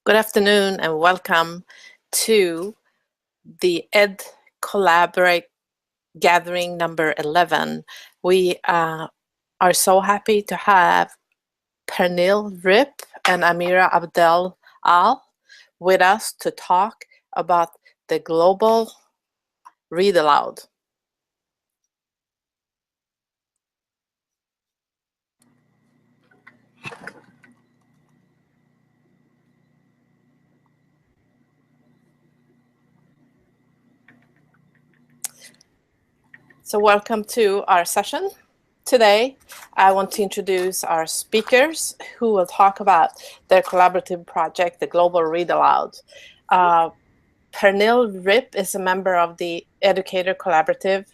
Good afternoon and welcome to the Ed Collaborate Gathering number 11. We are so happy to have Pernille, Ripp, and Amira Abdel with us to talk about the global read aloud. So welcome to our session. Today, I want to introduce our speakers who will talk about their collaborative project, the Global Read Aloud. Pernille Ripp is a member of the Educator Collaborative.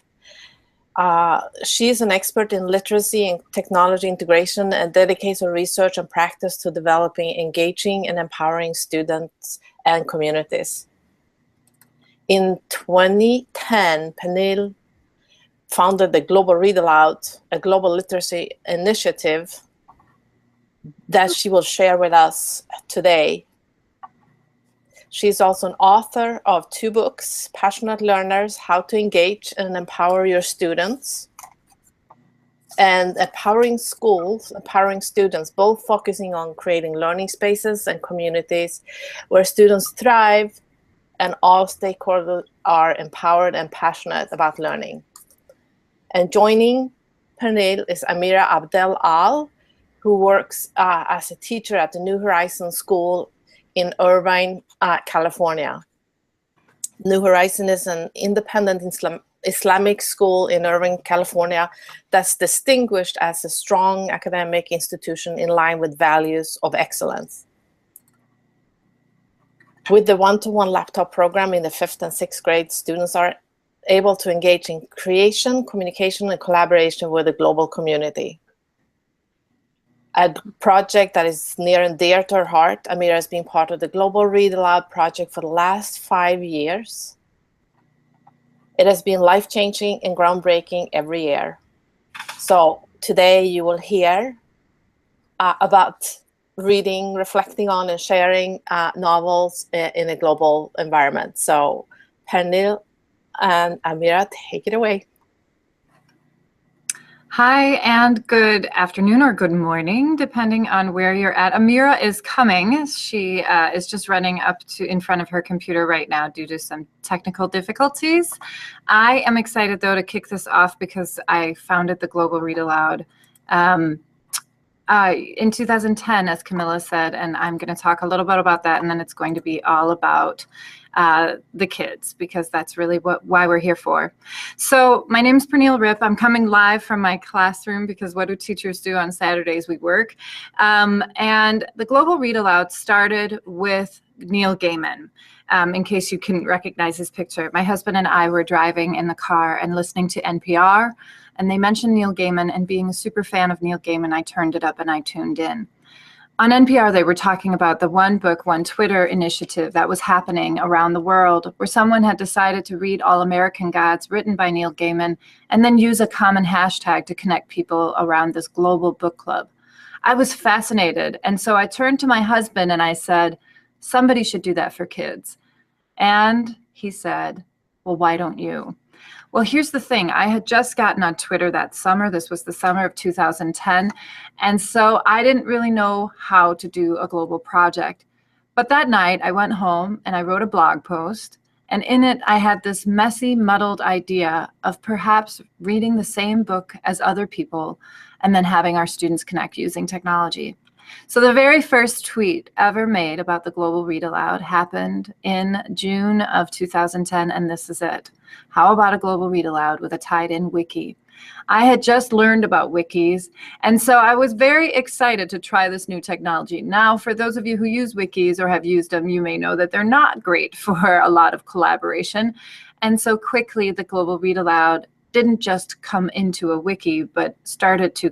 She is an expert in literacy and technology integration and dedicates her research and practice to developing engaging and empowering students and communities. In 2010, Pernille founded the Global Read Aloud, a global literacy initiative that she will share with us today. She's also an author of 2 books, Passionate Learners, How to Engage and Empower Your Students, and Empowering Schools, Empowering Students, both focusing on creating learning spaces and communities where students thrive and all stakeholders are empowered and passionate about learning. And joining Pernille is Amira Abdel, who works as a teacher at the New Horizons School in Irvine, California. New Horizon is an independent Islamic school in Irvine, California that's distinguished as a strong academic institution in line with values of excellence. With the one-to-one laptop program in the 5th and 6th grade, students are able to engage in creation, communication, and collaboration with the global community. A project that is near and dear to her heart, Amira has been part of the Global Read Aloud project for the last 5 years. It has been life-changing and groundbreaking every year. So today you will hear about reading, reflecting on, and sharing novels in a global environment. So Pernille and Amira, take it away. Hi, and good afternoon or good morning, depending on where you're at. Amira is coming. She is just running up to in front of her computer right now due to some technical difficulties. I am excited, though, to kick this off because I founded the Global Read Aloud in 2010, as Camilla said, and I'm going to talk a little bit about that, and then it's going to be all about the kids, because that's really why we're here for. So my name is Pernille Ripp. I'm coming live from my classroom because what do teachers do on Saturdays? We work. And the Global Read Aloud started with Neil Gaiman. In case you can recognize his picture. My husband and I were driving in the car and listening to NPR, and they mentioned Neil Gaiman, and being a super fan of Neil Gaiman, I turned it up and I tuned in. On NPR, they were talking about the One Book, One Twitter initiative that was happening around the world, where someone had decided to read All American Gods written by Neil Gaiman and then use a common hashtag to connect people around this global book club. I was fascinated, and so I turned to my husband and I said, somebody should do that for kids. And he said, well, why don't you? Well, here's the thing. I had just gotten on Twitter that summer. This was the summer of 2010. And so I didn't really know how to do a global project. But that night I went home and I wrote a blog post. And in it, I had this messy, muddled idea of perhaps reading the same book as other people and then having our students connect using technology. So the very first tweet ever made about the Global Read Aloud happened in June of 2010, and this is it. How about a Global Read Aloud with a tied-in wiki? I had just learned about wikis, and so I was very excited to try this new technology. Now, for those of you who use wikis or have used them, you may know that they're not great for a lot of collaboration. And so quickly, the Global Read Aloud didn't just come into a wiki, but started to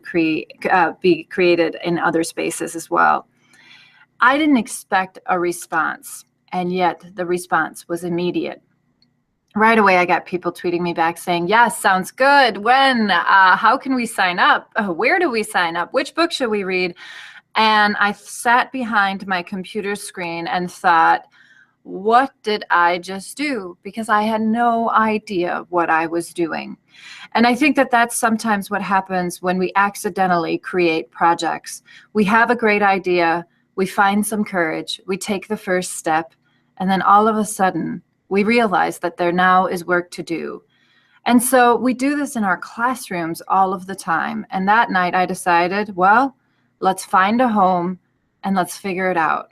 be created in other spaces as well. I didn't expect a response, and yet the response was immediate. Right away, I got people tweeting me back saying, yes, sounds good. When? How can we sign up? Where do we sign up? Which book should we read? And I sat behind my computer screen and thought, what did I just do? Because I had no idea what I was doing. And I think that that's sometimes what happens when we accidentally create projects. We have a great idea, we find some courage, we take the first step, and then all of a sudden, we realize that there now is work to do. And so we do this in our classrooms all of the time. And that night I decided, well, let's find a home and let's figure it out.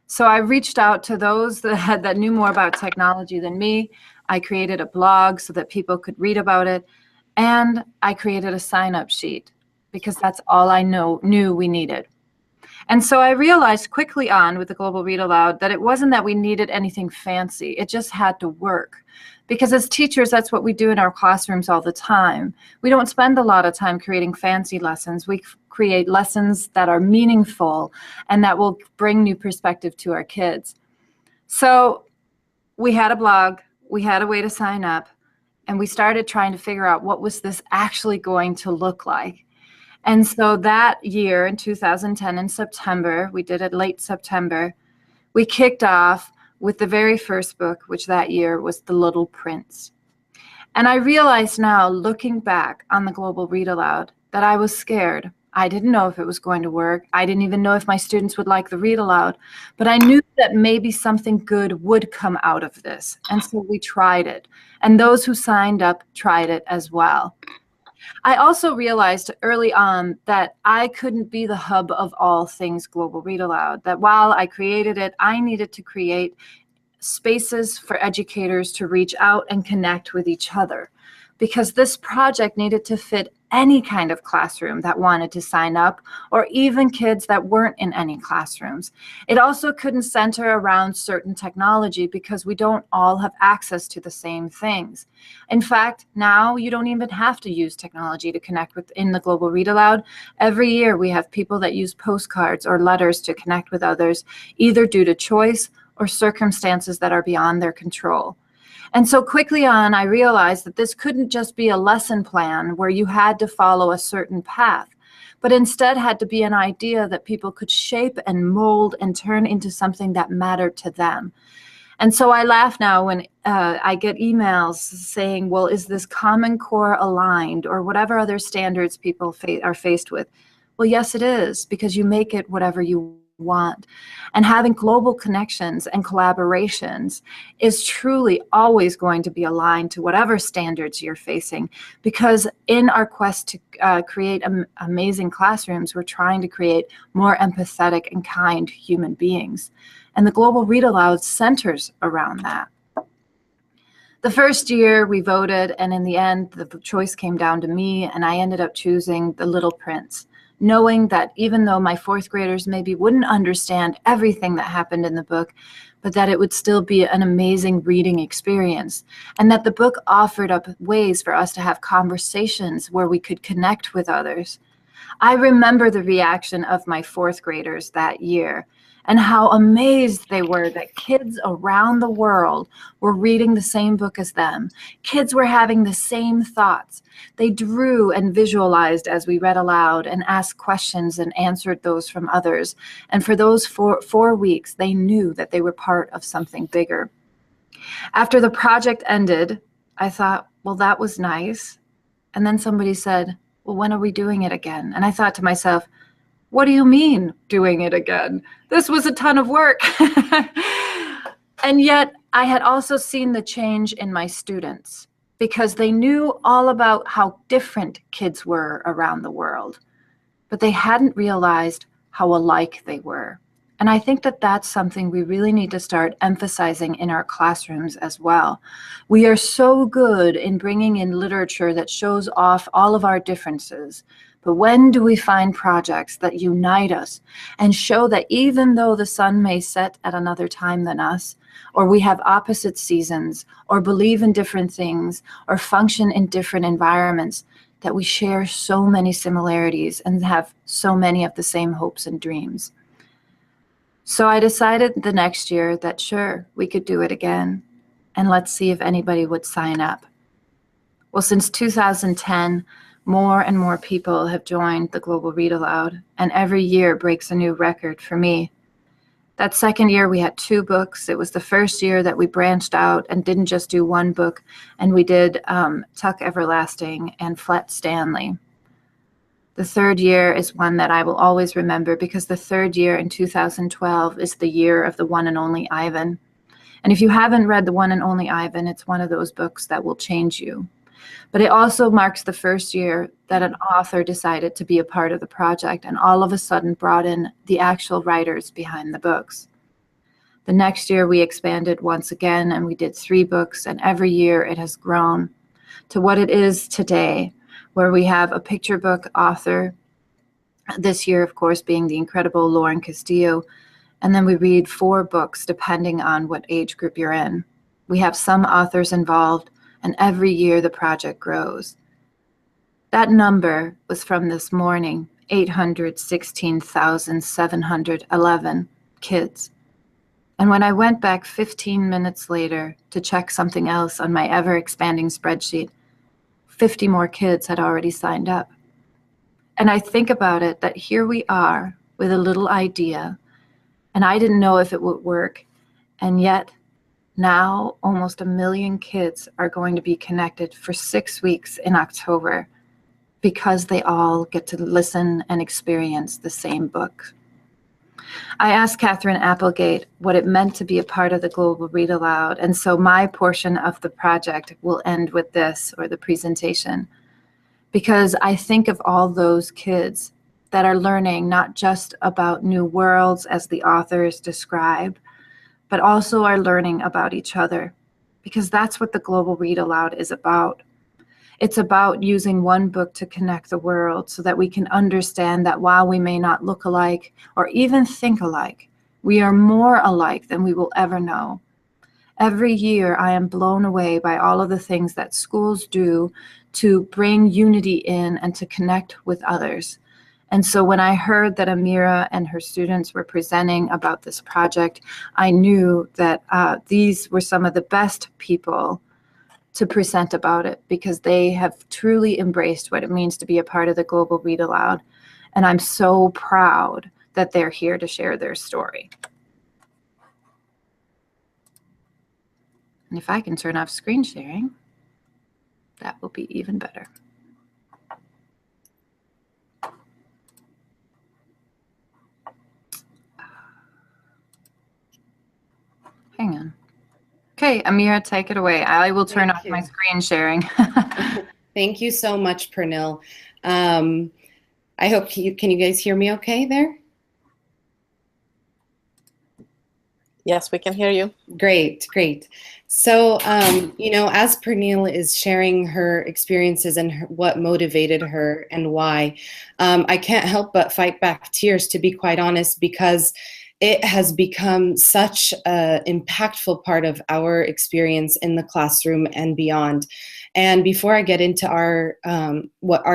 So I reached out to those that knew more about technology than me. I created a blog so that people could read about it. And I created a sign-up sheet because that's all I knew we needed. And so I realized quickly on with the Global Read Aloud that it wasn't that we needed anything fancy. It just had to work. Because as teachers, that's what we do in our classrooms all the time. We don't spend a lot of time creating fancy lessons. We create lessons that are meaningful and that will bring new perspective to our kids. So we had a blog, we had a way to sign up, and we started trying to figure out what was this actually going to look like. And so that year in 2010 in September, we did it late September, we kicked off with the very first book, which that year was The Little Prince. And I realized now, looking back on the Global Read Aloud, that I was scared. I didn't know if it was going to work. I didn't even know if my students would like the read aloud, but I knew that maybe something good would come out of this. And so we tried it. And those who signed up tried it as well. I also realized early on that I couldn't be the hub of all things Global Read Aloud, that while I created it, I needed to create spaces for educators to reach out and connect with each other, because this project needed to fit any kind of classroom that wanted to sign up, or even kids that weren't in any classrooms. It also couldn't center around certain technology because we don't all have access to the same things. In fact, now you don't even have to use technology to connect within the Global Read Aloud. Every year we have people that use postcards or letters to connect with others, either due to choice or circumstances that are beyond their control. And so quickly on, I realized that this couldn't just be a lesson plan where you had to follow a certain path, but instead had to be an idea that people could shape and mold and turn into something that mattered to them. And so I laugh now when I get emails saying, well, is this Common Core aligned, or whatever other standards people are faced with? Well, yes, it is, because you make it whatever you want. And having global connections and collaborations is truly always going to be aligned to whatever standards you're facing, because in our quest to create amazing classrooms, we're trying to create more empathetic and kind human beings. And the Global Read Aloud centers around that. The first year we voted, and in the end, the choice came down to me, and I ended up choosing The Little Prince, knowing that even though my fourth graders maybe wouldn't understand everything that happened in the book, but that it would still be an amazing reading experience, and that the book offered up ways for us to have conversations where we could connect with others. I remember the reaction of my fourth graders that year, and how amazed they were that kids around the world were reading the same book as them. Kids were having the same thoughts. They drew and visualized as we read aloud and asked questions and answered those from others. And for those four weeks, they knew that they were part of something bigger. After the project ended, I thought, well, that was nice. And then somebody said, well, when are we doing it again? And I thought to myself, what do you mean doing it again? This was a ton of work. And yet I had also seen the change in my students, because they knew all about how different kids were around the world, but they hadn't realized how alike they were. And I think that that's something we really need to start emphasizing in our classrooms as well. We are so good in bringing in literature that shows off all of our differences. But when do we find projects that unite us and show that even though the sun may set at another time than us, or we have opposite seasons, or believe in different things, or function in different environments, that we share so many similarities and have so many of the same hopes and dreams? So I decided the next year that sure, we could do it again, and let's see if anybody would sign up. Well, since 2010, More and more people have joined the Global Read Aloud, and every year breaks a new record for me. That second year, we had 2 books. It was the first year that we branched out and didn't just do 1 book, and we did Tuck Everlasting and Flet Stanley. The third year is one that I will always remember, because the third year in 2012 is the year of the one and only Ivan. And if you haven't read The One and Only Ivan, it's one of those books that will change you. But it also marks the first year that an author decided to be a part of the project and all of a sudden brought in the actual writers behind the books. The next year we expanded once again, and we did 3 books, and every year it has grown to what it is today, where we have a picture book author, this year, of course, being the incredible Lauren Castillo, and then we read 4 books depending on what age group you're in. We have some authors involved, and every year the project grows. That number was from this morning, 816,711 kids. And when I went back 15 minutes later to check something else on my ever-expanding spreadsheet, 50 more kids had already signed up. And I think about it, that here we are with a little idea, and I didn't know if it would work, and yet now almost 1 million kids are going to be connected for 6 weeks in October, because they all get to listen and experience the same book. I asked Catherine Applegate what it meant to be a part of the Global Read Aloud, and so my portion of the project will end with this, or the presentation, because I think of all those kids that are learning not just about new worlds as the authors describe, but also are learning about each other, because that's what the Global Read Aloud is about. It's about using one book to connect the world so that we can understand that while we may not look alike or even think alike, we are more alike than we will ever know. Every year, I am blown away by all of the things that schools do to bring unity in and to connect with others. And so when I heard that Amira and her students were presenting about this project, I knew that these were some of the best people to present about it, because they have truly embraced what it means to be a part of the Global Read Aloud. And I'm so proud that they're here to share their story. And if I can turn off screen sharing, that will be even better. Hang on. Okay, Amira, take it away. I will turn off my screen sharing. Thank you so much, Pernille. I hope can you guys hear me okay there? Yes, we can hear you. Great, great. So, you know, as Pernille is sharing her experiences and what motivated her and why, I can't help but fight back tears, to be quite honest, because it has become such an impactful part of our experience in the classroom and beyond. And before I get into our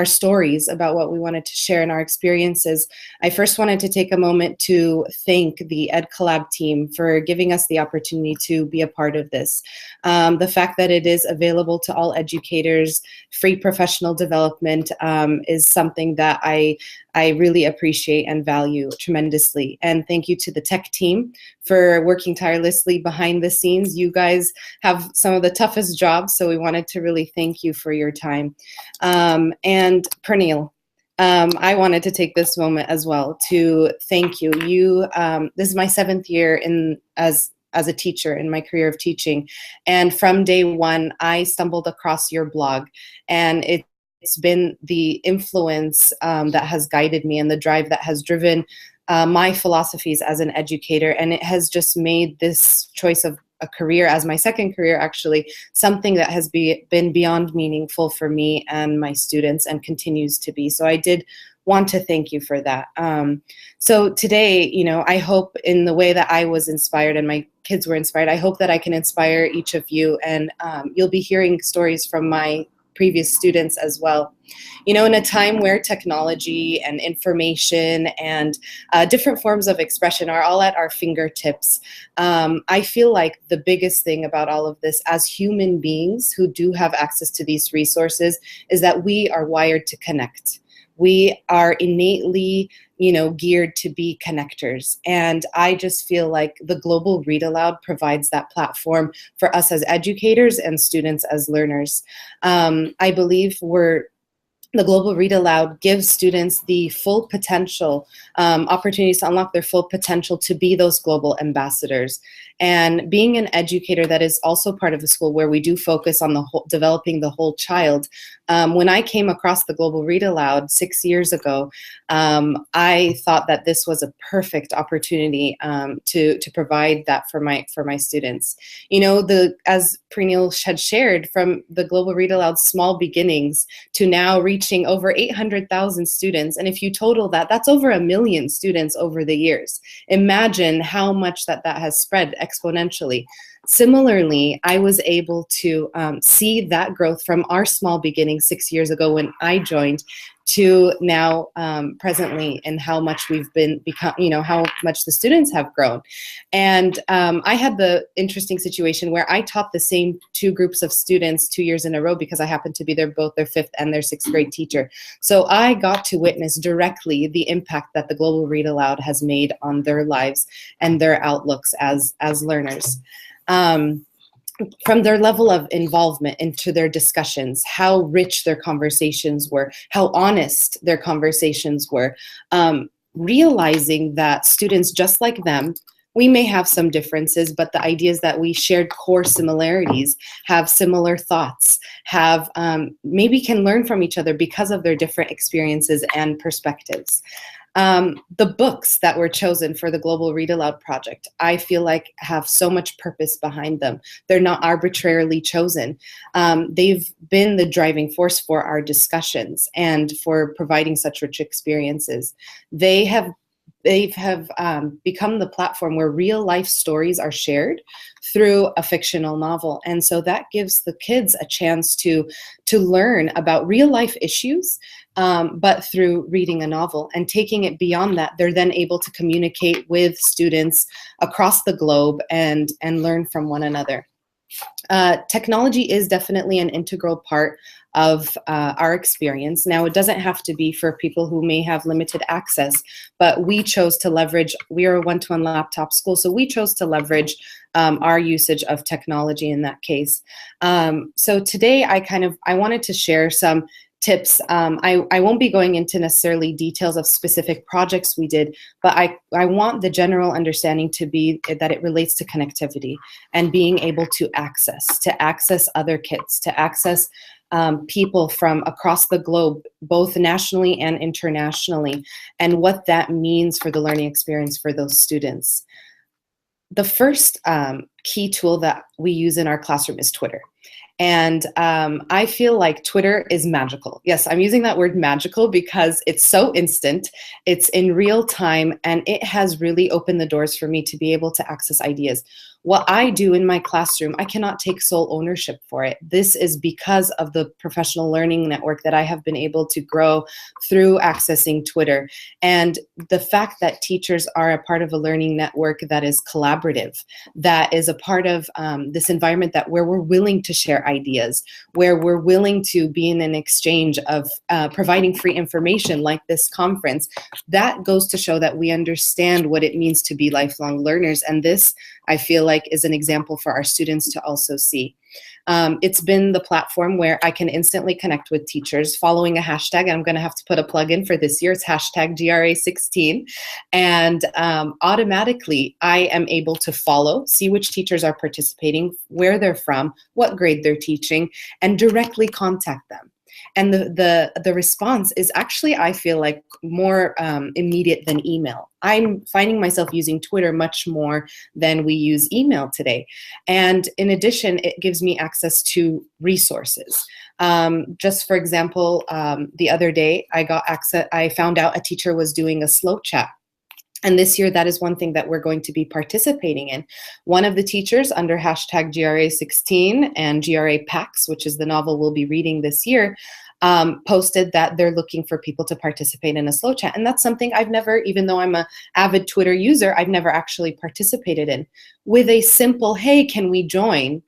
stories about what we wanted to share in our experiences, I first wanted to take a moment to thank the Ed Collab team for giving us the opportunity to be a part of this. The fact that it is available to all educators, free professional development, is something that I really appreciate and value tremendously. And thank you to the tech team for working tirelessly behind the scenes. You guys have some of the toughest jobs, so we wanted to really thank you for your time. And Pernille, I wanted to take this moment as well to thank you. This is my 7th year as a teacher in my career of teaching. And from day one, I stumbled across your blog, and it's been the influence that has guided me and the drive that has driven my philosophies as an educator. And it has just made this choice of a career, as my second career actually, something that has been beyond meaningful for me and my students, and continues to be. So I did want to thank you for that. So today, you know, I hope in the way that I was inspired and my kids were inspired, I hope that I can inspire each of you, and you'll be hearing stories from my previous students as well. You know, in a time where technology and information and different forms of expression are all at our fingertips, I feel like the biggest thing about all of this as human beings who do have access to these resources is that we are wired to connect. We are innately, you know, geared to be connectors. And I just feel like the Global Read Aloud provides that platform for us as educators and students as learners. I believe the Global Read Aloud gives students the full potential, opportunities to unlock their full potential to be those global ambassadors. And being an educator that is also part of a school where we do focus on developing the whole child, when I came across the Global Read Aloud 6 years ago, I thought that this was a perfect opportunity to provide that for my students. You know, as Pernille had shared, from the Global Read Aloud small beginnings to now reaching over 800,000 students, and if you total that, that's over 1 million students over the years. Imagine how much that has spread exponentially. Similarly, I was able to see that growth from our small beginning 6 years ago when I joined to now presently, and how much we've become, you know, how much the students have grown. And I had the interesting situation where I taught the same 2 groups of students 2 years in a row because I happened to be both their 5th and their 6th grade teacher. So I got to witness directly the impact that the Global Read Aloud has made on their lives and their outlooks as learners. From their level of involvement into their discussions, how rich their conversations were, how honest their conversations were, realizing that students just like them, we may have some differences, but the ideas that we shared core similarities, have similar thoughts, have maybe can learn from each other because of their different experiences and perspectives. The books that were chosen for the Global Read Aloud project, I feel like have so much purpose behind them. They're not arbitrarily chosen. They've been the driving force for our discussions and for providing such rich experiences. They have become the platform where real life stories are shared through a fictional novel. And so that gives the kids a chance to learn about real life issues, but through reading a novel. And taking it beyond that, they're then able to communicate with students across the globe and learn from one another. Technology is definitely an integral part of our experience. Now, it doesn't have to be for people who may have limited access, but we chose to leverage, we are a one-to-one laptop school, so we chose to leverage our usage of technology in that case. So today I wanted to share some tips. I won't be going into necessarily details of specific projects we did, but I want the general understanding to be that it relates to connectivity and being able to access other kids, to access people from across the globe, both nationally and internationally, and what that means for the learning experience for those students. The first key tool that we use in our classroom is Twitter. And I feel like Twitter is magical. Yes, I'm using that word magical because it's so instant, it's in real time, and it has really opened the doors for me to be able to access ideas. What I do in my classroom, I cannot take sole ownership for it. This is because of the professional learning network that I have been able to grow through accessing Twitter. And the fact that teachers are a part of a learning network that is collaborative, that is a part of this environment where we're willing to share ideas, where we're willing to be in an exchange of providing free information like this conference, that goes to show that we understand what it means to be lifelong learners. And this, I feel like, is an example for our students to also see. It's been the platform where I can instantly connect with teachers following a hashtag. I'm going to have to put a plug in for this year. It's hashtag GRA16. And automatically, I am able to follow, see which teachers are participating, where they're from, what grade they're teaching, and directly contact them. And the response is actually, I feel like, more immediate than email. I'm finding myself using Twitter much more than we use email today. And in addition, it gives me access to resources. Just for example, the other day, I found out a teacher was doing a slow chat. And this year, that is one thing that we're going to be participating in. One of the teachers under hashtag GRA16 and GRA PAX, which is the novel we'll be reading this year, posted that they're looking for people to participate in a slow chat. And that's something I've never, even though I'm an avid Twitter user, I've never actually participated in. With a simple, hey, can we join?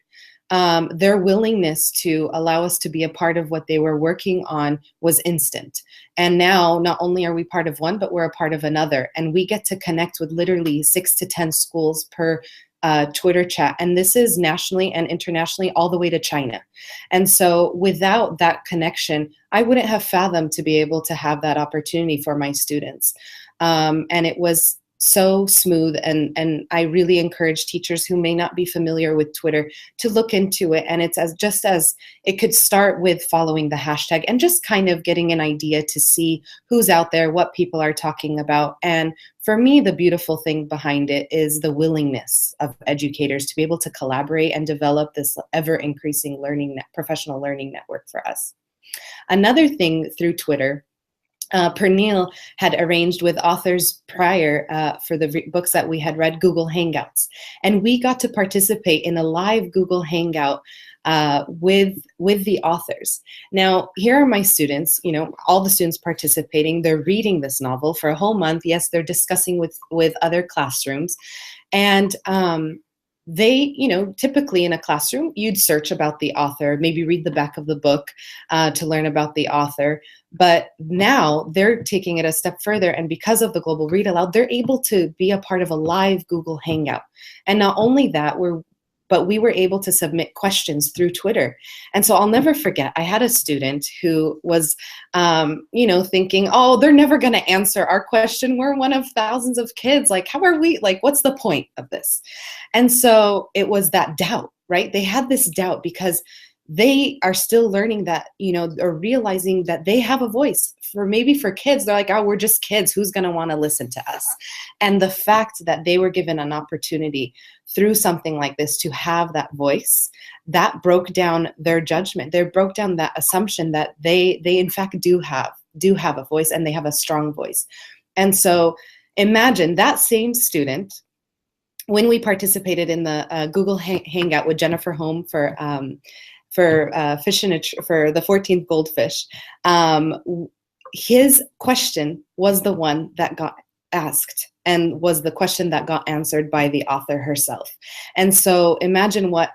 Their willingness to allow us to be a part of what they were working on was instant. And now not only are we part of one, but we're a part of another. And we get to connect with literally 6 to 10 schools per Twitter chat. And this is nationally and internationally all the way to China. And so without that connection, I wouldn't have fathomed to be able to have that opportunity for my students. And it was so smooth, and I really encourage teachers who may not be familiar with Twitter to look into it. And it's just as it could start with following the hashtag and just kind of getting an idea to see who's out there, what people are talking about. And for me, the beautiful thing behind it is the willingness of educators to be able to collaborate and develop this ever-increasing professional learning network for us. Another thing through Twitter, Pernille had arranged with authors prior for the books that we had read, Google Hangouts. And we got to participate in a live Google Hangout with the authors. Now, here are my students, all the students participating. They're reading this novel for a whole month. Yes, they're discussing with other classrooms. And they, typically in a classroom, you'd search about the author, maybe read the back of the book to learn about the author. But now they're taking it a step further. And because of the Global Read Aloud, they're able to be a part of a live Google Hangout. And not only that, but we were able to submit questions through Twitter. And so I'll never forget, I had a student who was, thinking, oh, they're never going to answer our question. We're one of thousands of kids. Like, how are we, what's the point of this? And so it was that doubt, right? They had this doubt because they are still learning that, or realizing that they have a voice. For kids, they're like, oh, we're just kids. Who's going to want to listen to us? And the fact that they were given an opportunity through something like this to have that voice, that broke down their judgment. They broke down that assumption that they in fact do have a voice, and they have a strong voice. And so imagine that same student, when we participated in the Google Hangout with Jennifer Home for for the 14th Goldfish, his question was the one that got asked and was the question that got answered by the author herself. And so imagine what,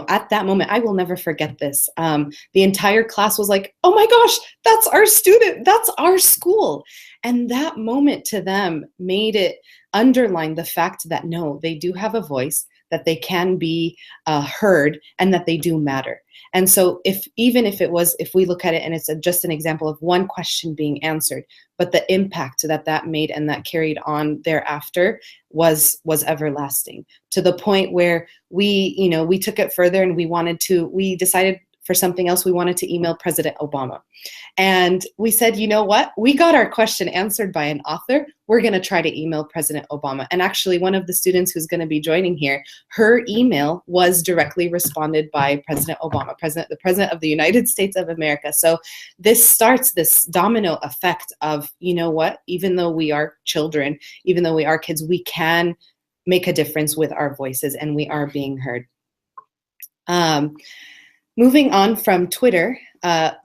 at that moment, I will never forget this. The entire class was like, oh my gosh, that's our student, that's our school. And that moment to them made it underline the fact that no, they do have a voice, that they can be heard, and that they do matter. And so if we look at it and it's just an example of one question being answered, but the impact that made and that carried on thereafter was everlasting, to the point where we took it further, and we decided for something else. We wanted to email President Obama. And we said, you know what? We got our question answered by an author. We're going to try to email President Obama. And actually, one of the students who's going to be joining here, her email was directly responded by President Obama, the President of the United States of America. So this starts this domino effect of, you know what? Even though we are children, even though we are kids, we can make a difference with our voices, and we are being heard. Moving on from Twitter,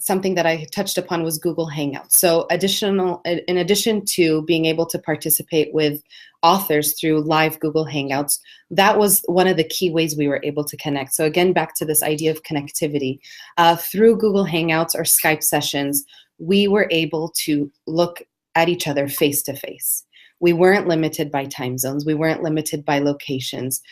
something that I touched upon was Google Hangouts. So in addition to being able to participate with authors through live Google Hangouts, that was one of the key ways we were able to connect. So again, back to this idea of connectivity. Through Google Hangouts or Skype sessions, we were able to look at each other face to face. We weren't limited by time zones. We weren't limited by locations.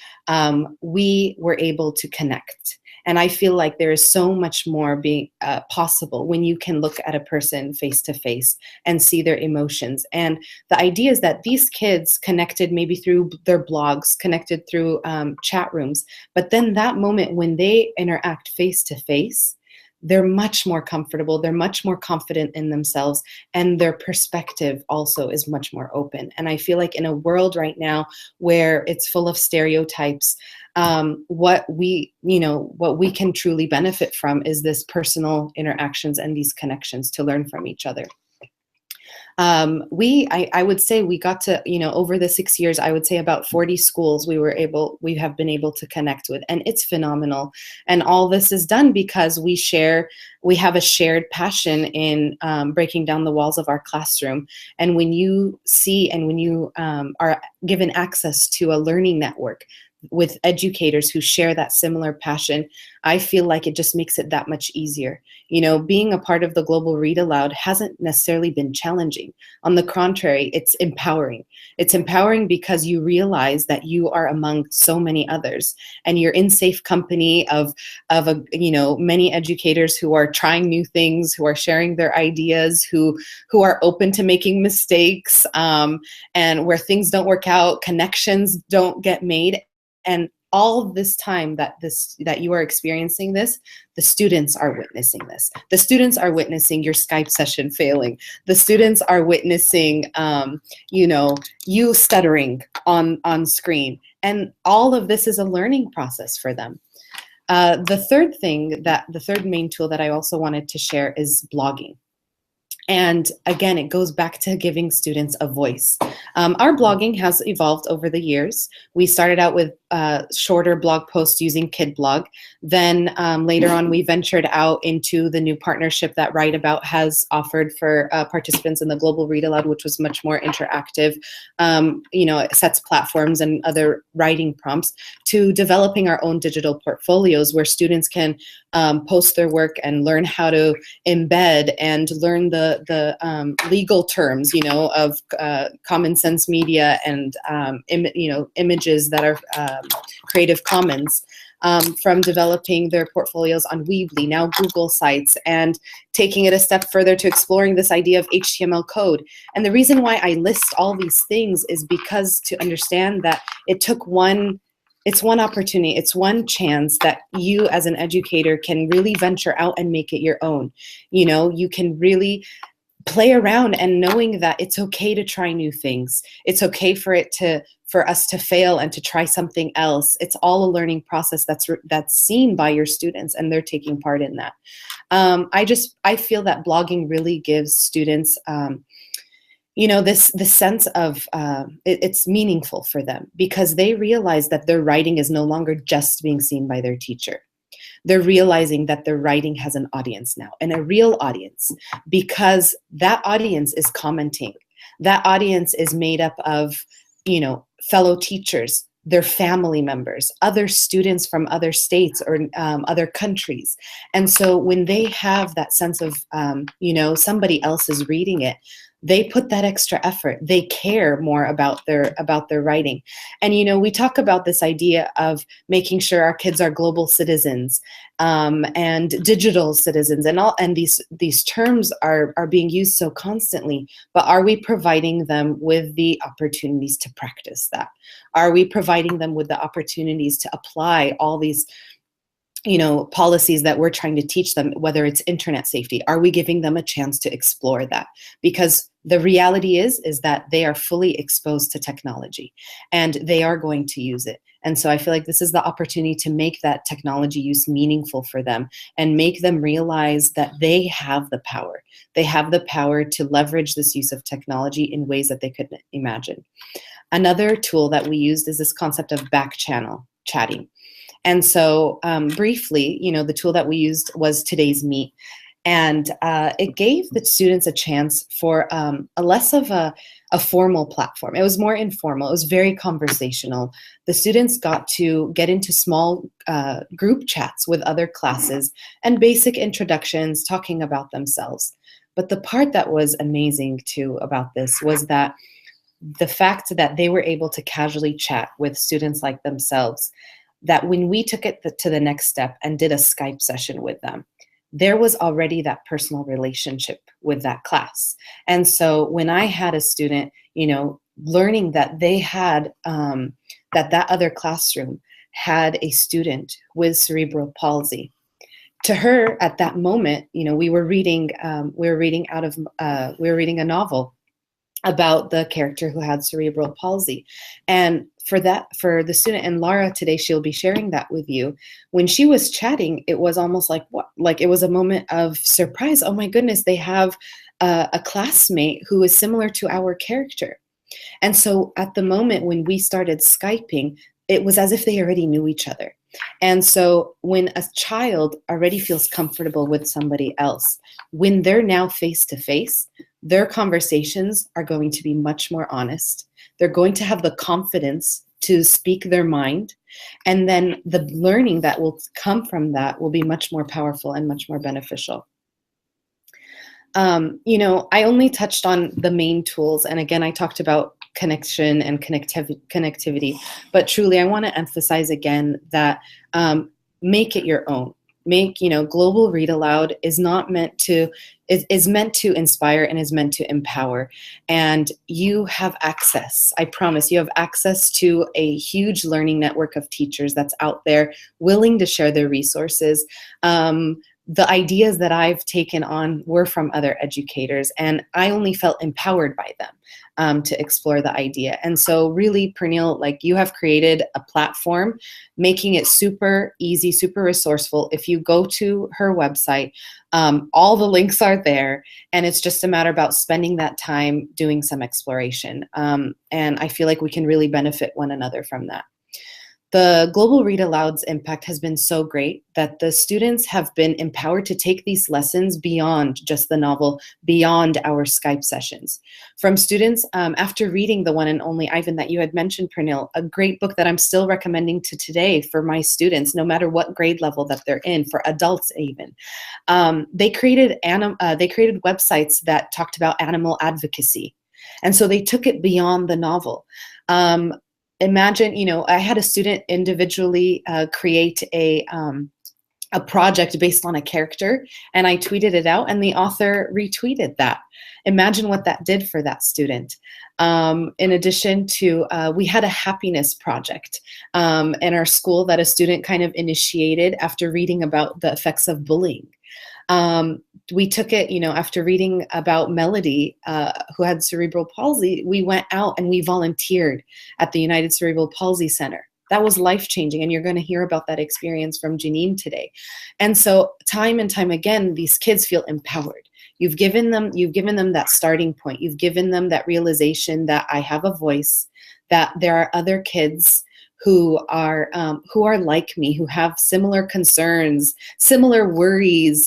We were able to connect. And I feel like there is so much more being possible when you can look at a person face to face and see their emotions. And the idea is that these kids connected maybe through their blogs, connected through chat rooms, but then that moment when they interact face to face, they're much more comfortable, they're much more confident in themselves, and their perspective also is much more open. And I feel like in a world right now where it's full of stereotypes, what we can truly benefit from is this personal interactions and these connections to learn from each other. I would say we got to, over the 6 years, I would say about 40 schools we have been able to connect with, and it's phenomenal. And all this is done because we have a shared passion in breaking down the walls of our classroom. And when you see and when you are given access to a learning network with educators who share that similar passion, I feel like it just makes it that much easier. Being a part of the Global Read Aloud hasn't necessarily been challenging. On the contrary, it's empowering. It's empowering because you realize that you are among so many others, and you're in safe company of many educators who are trying new things, who are sharing their ideas, who are open to making mistakes, and where things don't work out, connections don't get made. And all this time that you are experiencing this, the students are witnessing this. The students are witnessing your Skype session failing. The students are witnessing, you stuttering on screen. And all of this is a learning process for them. The third main tool that I also wanted to share is blogging. And again, it goes back to giving students a voice. Our blogging has evolved over the years. We started out with shorter blog posts using Kid Blog. Then later on, we ventured out into the new partnership that Write About has offered for participants in the Global Read Aloud, which was much more interactive. It sets platforms and other writing prompts to developing our own digital portfolios where students can post their work and learn how to embed and learn the legal terms, of common sense media and images that are Creative Commons, from developing their portfolios on Weebly, now Google Sites, and taking it a step further to exploring this idea of HTML code. And the reason why I list all these things is because to understand that it's one opportunity, it's one chance that you as an educator can really venture out and make it your own. You can really play around, and knowing that it's okay to try new things. It's okay for us to fail and to try something else. It's all a learning process that's seen by your students, and they're taking part in that. I feel that blogging really gives students this sense of it's meaningful for them, because they realize that their writing is no longer just being seen by their teacher. They're realizing that their writing has an audience now, and a real audience, because that audience is commenting. That audience is made up of, fellow teachers, their family members, other students from other states or other countries. And so when they have that sense of, somebody else is reading it, they put that extra effort. They care more about their writing. And, we talk about this idea of making sure our kids are global citizens and digital citizens, and these terms are being used so constantly. But are we providing them with the opportunities to practice that? Are we providing them with the opportunities to apply all these policies that we're trying to teach them, whether it's internet safety? Are we giving them a chance to explore that? Because the reality is that they are fully exposed to technology, and they are going to use it. And so I feel like this is the opportunity to make that technology use meaningful for them, and make them realize that they have the power. They have the power to leverage this use of technology in ways that they couldn't imagine. Another tool that we used is this concept of Backchannel Chatting. And so briefly, the tool that we used was Today's Meet. And it gave the students a chance for a less of a formal platform. It was more informal. It was very conversational. The students got to get into small group chats with other classes and basic introductions, talking about themselves. But the part that was amazing too about this was that the fact that they were able to casually chat with students like themselves, that when we took it to the next step and did a Skype session with them, there was already that personal relationship with that class. And so when I had a student, learning that they had, that other classroom had a student with cerebral palsy, to her at that moment, we were reading a novel about the character who had cerebral palsy. And for the student, and Lara today, she'll be sharing that with you. When she was chatting, it was almost like what? Like it was a moment of surprise. Oh my goodness, they have a classmate who is similar to our character. And so at the moment when we started Skyping, it was as if they already knew each other. And so when a child already feels comfortable with somebody else, when they're now face to face, their conversations are going to be much more honest. They're going to have the confidence to speak their mind. And then the learning that will come from that will be much more powerful and much more beneficial. You know, I only touched on the main tools. And again, I talked about connection and connectivity, but truly I want to emphasize again that make it your own. Make, you know, Global Read Aloud is not meant to, is meant to inspire and is meant to empower. And you have access, I promise, you have access to a huge learning network of teachers that's out there willing to share their resources. The ideas that I've taken on were from other educators, and I only felt empowered by them to explore the idea. And so really, Pernille, like, you have created a platform, making it super easy, super resourceful. If you go to her website, all the links are there, and it's just a matter about spending that time doing some exploration. And I feel like we can really benefit one another from that. The Global Read Aloud's impact has been so great that the students have been empowered to take these lessons beyond just the novel, beyond our Skype sessions. From students, after reading the one and only Ivan that you had mentioned, Pernille, a great book that I'm still recommending to today for my students, no matter what grade level that they're in, for adults even. They created websites that talked about animal advocacy. And so they took it beyond the novel. Imagine, you know, I had a student individually create a project based on a character, and I tweeted it out, and the author retweeted that. Imagine what that did for that student. In addition to, we had a happiness project in our school that a student kind of initiated after reading about the effects of bullying. We took it, you know, after reading about Melody, who had cerebral palsy, we went out and we volunteered at the United Cerebral Palsy Center. That was life-changing, and you're going to hear about that experience from Janine today. And so time and time again, these kids feel empowered. You've given them that starting point. You've given them that realization that I have a voice, that there are other kids who are like me, who have similar concerns, similar worries,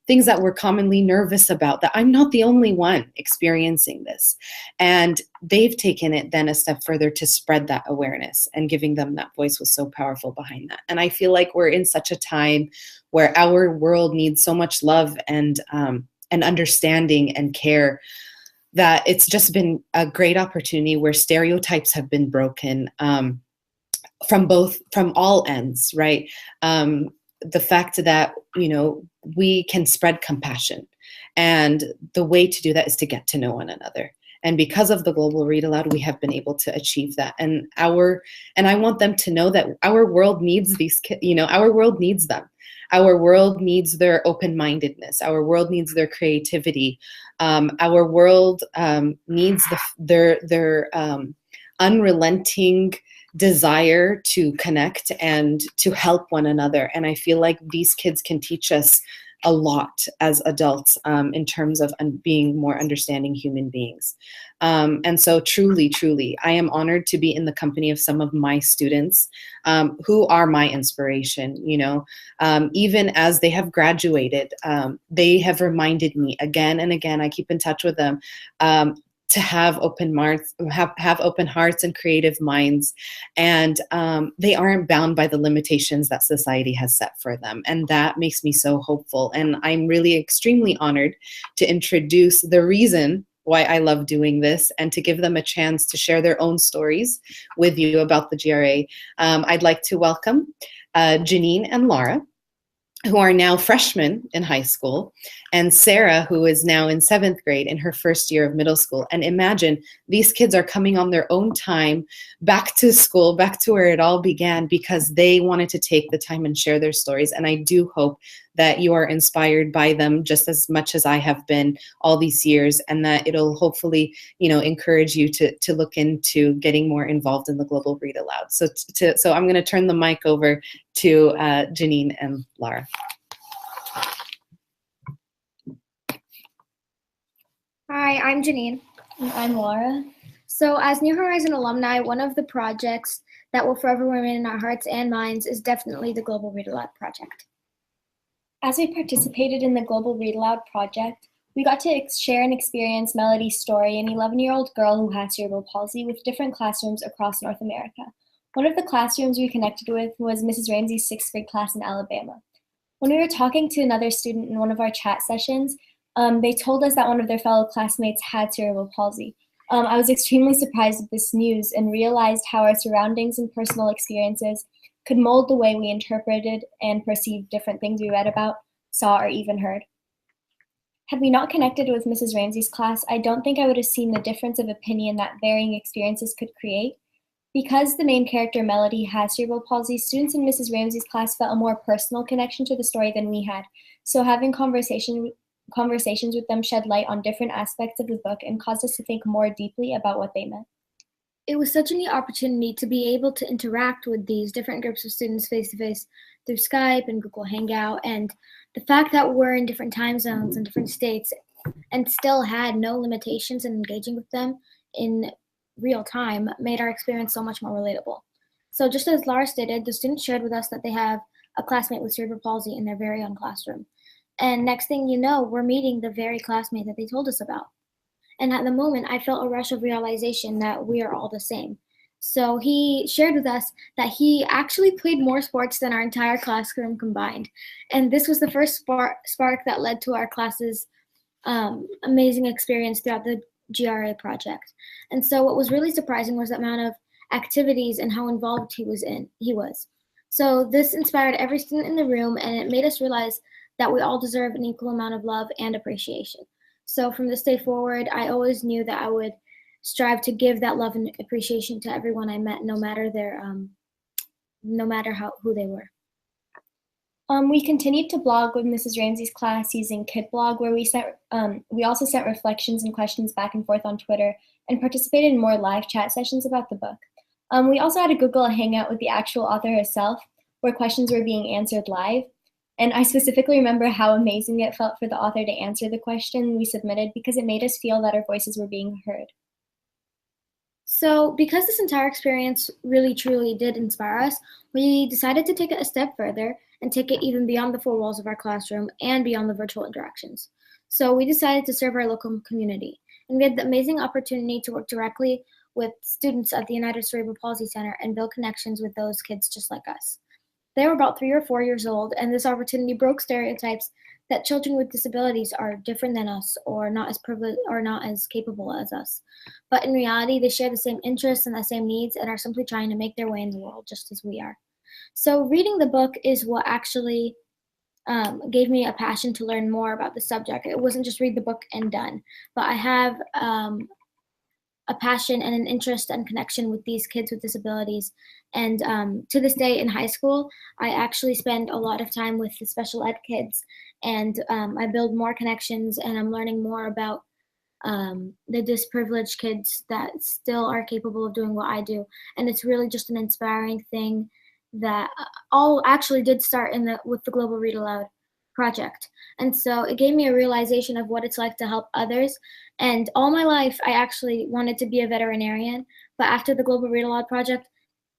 things that we're commonly nervous about, that I'm not the only one experiencing this. And they've taken it then a step further to spread that awareness, and giving them that voice was so powerful behind that. And I feel like we're in such a time where our world needs so much love and understanding and care, that it's just been a great opportunity where stereotypes have been broken, from all ends, right? The fact that, you know, we can spread compassion, and the way to do that is to get to know one another. And because of the Global Read Aloud, we have been able to achieve that. And I want them to know that our world needs these kids, you know, our world needs them. Our world needs their open-mindedness. Our world needs their creativity. Our world needs their unrelenting desire to connect and to help one another. And I feel like these kids can teach us a lot as adults in terms of being more understanding human beings. And so truly, I am honored to be in the company of some of my students who are my inspiration. You know, even as they have graduated, they have reminded me again and again, I keep in touch with them, to have open hearts and creative minds, and they aren't bound by the limitations that society has set for them, and that makes me so hopeful. And I'm really extremely honored to introduce the reason why I love doing this, and to give them a chance to share their own stories with you about the GRA. I'd like to welcome Janine and Laura, who are now freshmen in high school, and Sarah, who is now in 7th grade in her first year of middle school. And imagine, these kids are coming on their own time back to school, back to where it all began, because they wanted to take the time and share their stories. And I do hope that you are inspired by them just as much as I have been all these years, and that it'll hopefully, encourage you to look into getting more involved in the Global Read Aloud. So I'm going to turn the mic over to Janine and Laura. Hi, I'm Janine. And I'm Laura. So as New Horizon alumni, one of the projects that will forever remain in our hearts and minds is definitely the Global Read Aloud project. As we participated in the Global Read Aloud project, we got to share and experience Melody's story, an 11-year-old girl who had cerebral palsy, with different classrooms across North America. One of the classrooms we connected with was Mrs. Ramsey's 6th grade class in Alabama. When we were talking to another student in one of our chat sessions, they told us that one of their fellow classmates had cerebral palsy. I was extremely surprised at this news and realized how our surroundings and personal experiences could mold the way we interpreted and perceived different things we read about, saw, or even heard. Had we not connected with Mrs. Ramsey's class, I don't think I would have seen the difference of opinion that varying experiences could create. Because the main character, Melody, has cerebral palsy, students in Mrs. Ramsey's class felt a more personal connection to the story than we had. So having conversations with them shed light on different aspects of the book and caused us to think more deeply about what they meant. It was such a neat opportunity to be able to interact with these different groups of students face-to-face through Skype and Google Hangout, and the fact that we're in different time zones and different states and still had no limitations in engaging with them in real time made our experience so much more relatable. So just as Laura stated, the students shared with us that they have a classmate with cerebral palsy in their very own classroom. And next thing you know, we're meeting the very classmate that they told us about. And at the moment, I felt a rush of realization that we are all the same. So he shared with us that he actually played more sports than our entire classroom combined. And this was the first spark that led to our class's amazing experience throughout the GRA project. And so what was really surprising was the amount of activities and how involved he was. So this inspired every student in the room, and it made us realize that we all deserve an equal amount of love and appreciation. So from this day forward, I always knew that I would strive to give that love and appreciation to everyone I met, no matter who they were. We continued to blog with Mrs. Ramsey's class using KidBlog, where we also sent reflections and questions back and forth on Twitter and participated in more live chat sessions about the book. We also had a Google Hangout with the actual author herself, where questions were being answered live. And I specifically remember how amazing it felt for the author to answer the question we submitted, because it made us feel that our voices were being heard. So because this entire experience really truly did inspire us, we decided to take it a step further and take it even beyond the four walls of our classroom and beyond the virtual interactions. So we decided to serve our local community, and we had the amazing opportunity to work directly with students at the United Cerebral Palsy Center and build connections with those kids just like us. They were about 3 or 4 years old, and this opportunity broke stereotypes that children with disabilities are different than us, or not as privileged or not as capable as us. But in reality, they share the same interests and the same needs and are simply trying to make their way in the world just as we are. So reading the book is what actually gave me a passion to learn more about the subject. It wasn't just read the book and done, but I have a passion and an interest and connection with these kids with disabilities. And to this day in high school, I actually spend a lot of time with the special ed kids, and I build more connections, and I'm learning more about the disprivileged kids that still are capable of doing what I do. And it's really just an inspiring thing that all actually did start with the Global Read Aloud project. And so it gave me a realization of what it's like to help others. And all my life, I actually wanted to be a veterinarian. But after the Global Read Aloud project,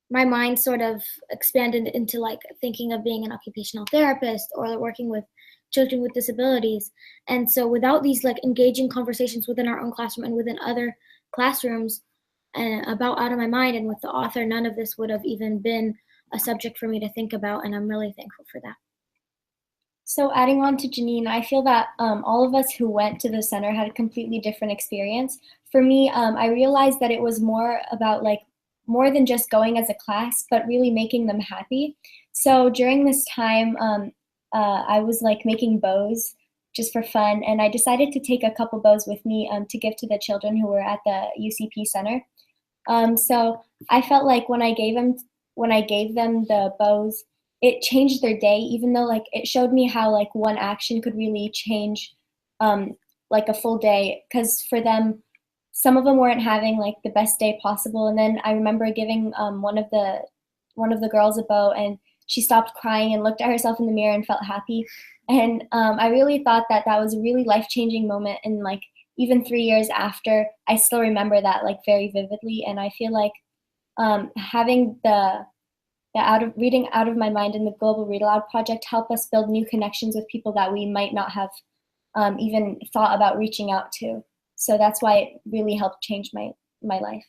my mind sort of expanded into like thinking of being an occupational therapist or working with children with disabilities. And so without these like engaging conversations within our own classroom and within other classrooms about Out of My Mind and with the author, none of this would have even been a subject for me to think about. And I'm really thankful for that. So adding on to Janine, I feel that all of us who went to the center had a completely different experience. For me, I realized that it was more about like more than just going as a class, but really making them happy. So during this time, I was like making bows just for fun, and I decided to take a couple bows with me to give to the children who were at the UCP center. So I felt like when I gave them the bows, it changed their day, even though like it showed me how like one action could really change like a full day, because for them, some of them weren't having like the best day possible. And then I remember giving one of the girls a bow, and she stopped crying and looked at herself in the mirror and felt happy. And I really thought that that was a really life-changing moment. And like even 3 years after, I still remember that like very vividly. And I feel like having the reading out of my mind and the Global Read Aloud project help us build new connections with people that we might not have even thought about reaching out to. So that's why it really helped change my life.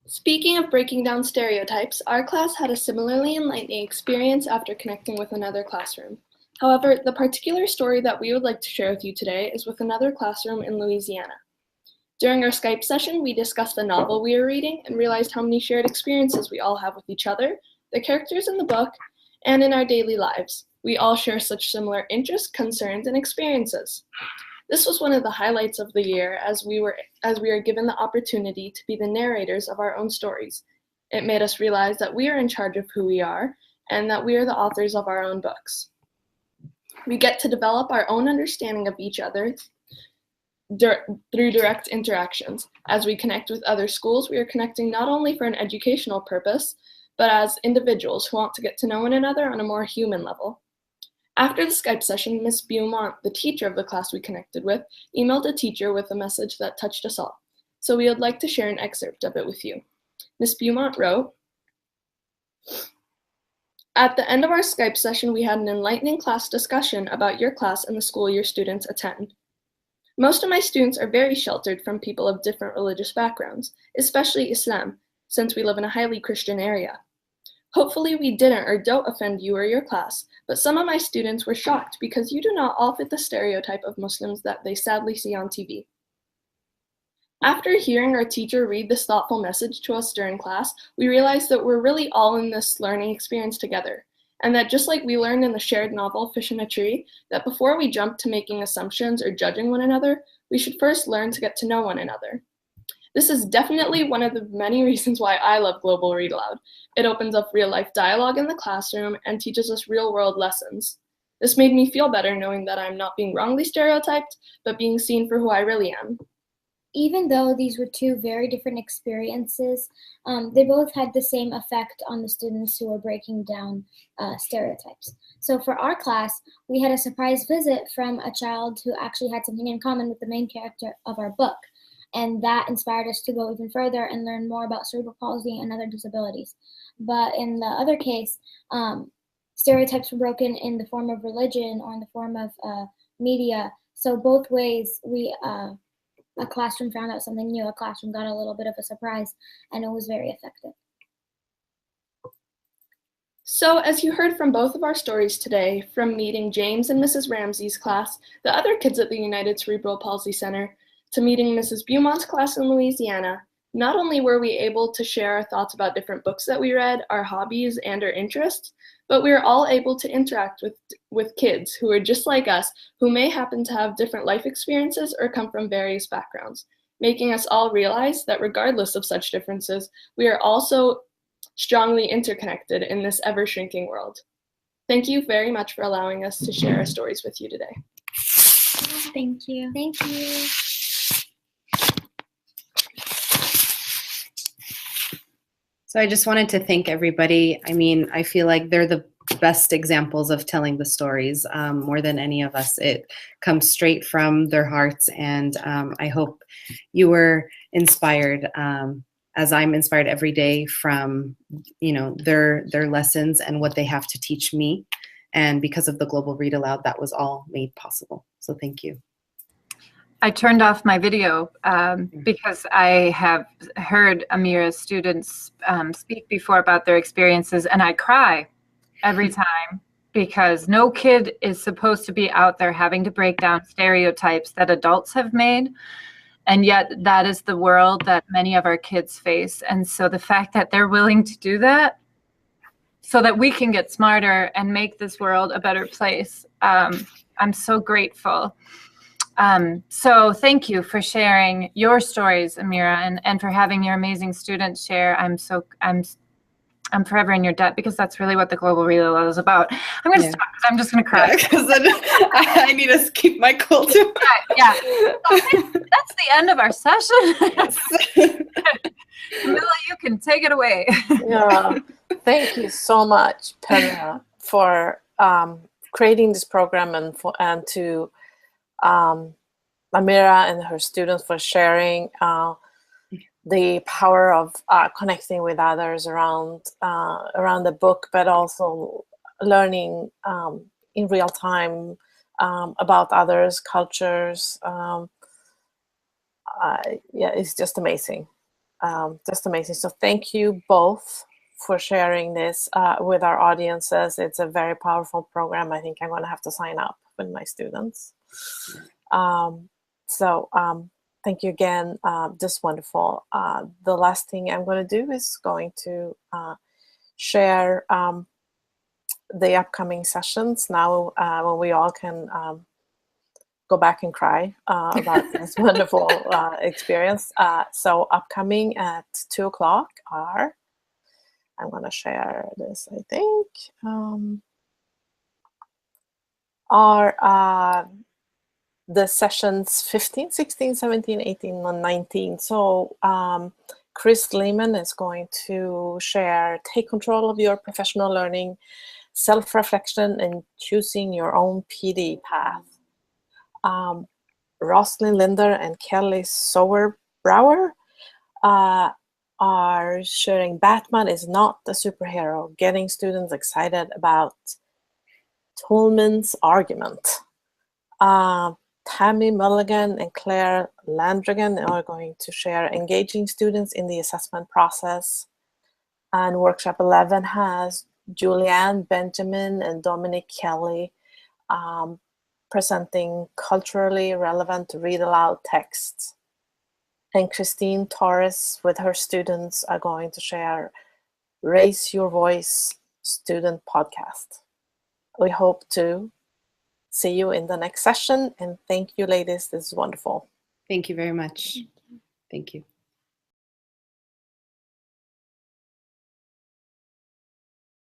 Speaking of breaking down stereotypes, our class had a similarly enlightening experience after connecting with another classroom. However, the particular story that we would like to share with you today is with another classroom in Louisiana. During our Skype session, we discussed the novel we were reading and realized how many shared experiences we all have with each other, the characters in the book, and in our daily lives. We all share such similar interests, concerns, and experiences. This was one of the highlights of the year as we were given the opportunity to be the narrators of our own stories. It made us realize that we are in charge of who we are and that we are the authors of our own books. We get to develop our own understanding of each other through direct interactions. As we connect with other schools, we are connecting not only for an educational purpose, but as individuals who want to get to know one another on a more human level. After the Skype session, Miss Beaumont, the teacher of the class we connected with, emailed a teacher with a message that touched us all. So we would like to share an excerpt of it with you. Miss Beaumont wrote, "At the end of our Skype session, we had an enlightening class discussion about your class and the school your students attend. Most of my students are very sheltered from people of different religious backgrounds, especially Islam, since we live in a highly Christian area. Hopefully we didn't or don't offend you or your class, but some of my students were shocked because you do not all fit the stereotype of Muslims that they sadly see on TV. After hearing our teacher read this thoughtful message to us during class, we realized that we're really all in this learning experience together, and that just like we learned in the shared novel Fish in a Tree, that before we jump to making assumptions or judging one another, we should first learn to get to know one another. This is definitely one of the many reasons why I love Global Read Aloud. It opens up real-life dialogue in the classroom and teaches us real-world lessons. This made me feel better knowing that I'm not being wrongly stereotyped, but being seen for who I really am." Even though these were two very different experiences, they both had the same effect on the students who were breaking down stereotypes. So for our class, we had a surprise visit from a child who actually had something in common with the main character of our book. And that inspired us to go even further and learn more about cerebral palsy and other disabilities. But in the other case, stereotypes were broken in the form of religion or in the form of media. So both ways, a classroom found out something new, a classroom got a little bit of a surprise, and it was very effective. So as you heard from both of our stories today, from meeting James and Mrs. Ramsey's class, the other kids at the United Cerebral Palsy Center, to meeting Mrs. Beaumont's class in Louisiana, not only were we able to share our thoughts about different books that we read, our hobbies, and our interests, but we were all able to interact with kids who are just like us, who may happen to have different life experiences or come from various backgrounds, making us all realize that regardless of such differences, we are also strongly interconnected in this ever-shrinking world. Thank you very much for allowing us to share our stories with you today. Thank you. Thank you. So I just wanted to thank everybody. I mean, I feel like they're the best examples of telling the stories more than any of us. It comes straight from their hearts, and I hope you were inspired as I'm inspired every day from, you know, their lessons and what they have to teach me. And because of the Global Read Aloud, that was all made possible. So thank you. I turned off my video because I have heard Amira's students speak before about their experiences, and I cry every time because no kid is supposed to be out there having to break down stereotypes that adults have made, and yet that is the world that many of our kids face. And so the fact that they're willing to do that so that we can get smarter and make this world a better place, I'm so grateful. So thank you for sharing your stories, Amira, and for having your amazing students share. I'm forever in your debt, because that's really what the Global Read Aloud is about. I'm going to stop, because I'm just going to cry. Because then I need to keep my cool too. Yeah. That's the end of our session. Yes. Camilla, you can take it away. Yeah, thank you so much, Pernille, for creating this program, and to Amira and her students for sharing the power of connecting with others around the book, but also learning in real time about others' cultures. Yeah, it's just amazing. Just amazing. So thank you both for sharing this with our audiences. It's a very powerful program. I think I'm going to have to sign up with my students. Thank you again. Just wonderful. The last thing I'm going to do is going to share the upcoming sessions now, when we all can go back and cry about this wonderful experience. So upcoming at 2 o'clock are, I'm going to share this, I think, are the sessions 15, 16, 17, 18, and 19. So Chris Lehman is going to share Take Control of Your Professional Learning, Self-Reflection, and Choosing Your Own PD Path. Roslyn Linder and Kelly Sower-Brower are sharing Batman is Not a Superhero, Getting Students Excited About Tolman's Argument. Tammy Mulligan and Claire Landrigan are going to share Engaging Students in the Assessment Process. And Workshop 11 has Julianne Benjamin and Dominic Kelly presenting culturally relevant read aloud texts. And Christine Torres with her students are going to share Raise Your Voice Student Podcast. We hope to see you in the next session, and thank you, ladies. This is wonderful. Thank you very much. Thank you.